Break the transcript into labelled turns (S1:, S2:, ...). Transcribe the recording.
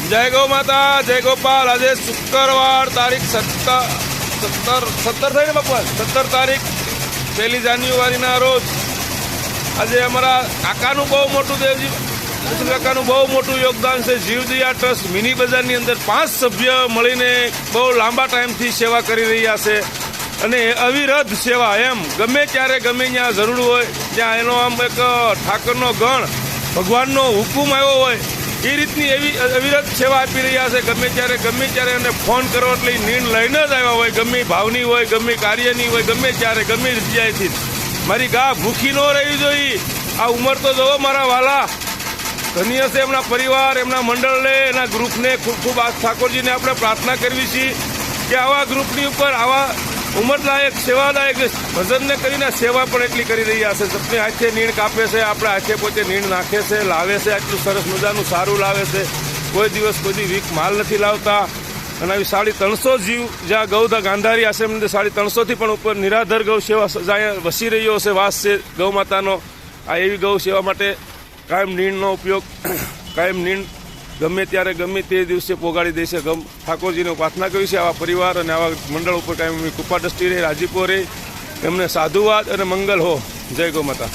S1: જય ગૌ માતા, જય ગોપાલ। આજે શુક્રવાર તારીખ 17 થઈ ને બાપુ, 17 તારીખ 1 જાન્યુઆરીના રોજ આજે અમારા કાકાનું બહુ મોટું દેવજી કાકાનું બહુ મોટું યોગદાન છે। જીવદયા ટ્રસ્ટ મિની બજારની અંદર 5 સભ્ય મળીને બહુ લાંબા ટાઈમથી સેવા કરી રહ્યા છે અને અવિરત સેવા, એમ ગમે ત્યારે ગમે ત્યાં જરૂર હોય ત્યાં એનો આમ એક ઠાકરનો ગણ ભગવાનનો હુકુમ આવ્યો હોય એ રીતની એવી અવિરત સેવા આપી રહ્યા છે। ગમે ત્યારે એને ફોન કરો એટલે નીંદ લઈને જ આવ્યા હોય, ગમે ભાવની હોય, ગમે કાર્યની હોય, ગમે ત્યારે ગમે જગ્યાએથી। મારી ગા ભૂખી ન રહેવી જોઈએ। આ ઉંમર તો જોવો મારા વાલા, ધન્ય છે એમના પરિવાર, એમના મંડળને, એના ગ્રુપને ખૂબ ખૂબ આ ઠાકોરજીને આપણે પ્રાર્થના કરવી છીએ કે આવા ગ્રુપની ઉપર આવા ઉંમરલાયક સેવાદાયક ભજનને કરીને સેવા પણ એટલી કરી રહ્યા છે। સપને હાથે નીણ કાપે છે, આપણે હાથે પોતે નીણ નાખે છે, લાવે છે, આટલું સરસ મજાનું સારું લાવે છે। કોઈ દિવસ કોઈ વીક માલ નથી લાવતા અને આવી 350 જીવ જ્યાં ગૌધા ગાંધારી આશ્રમ અંદર 350થી પણ ઉપર નિરાધાર ગૌ સેવા જ્યાં વસી રહ્યો છે, વાસ છે ગૌ માતાનો। આ એવી ગૌ સેવા માટે કાયમ નીણનો ઉપયોગ, કાયમ નીણ ગમે ત્યારે ગમે તે દિવસે પોગાડી દેશે। ઠાકોરજીને પ્રાર્થના કરી છે આવા પરિવાર અને આવા મંડળ ઉપર કાયમ કૃપા દ્રષ્ટિ રહે, રાજીપો રહે, એમને સાધુવાદ અને મંગલ હો। જય ગૌ માતા।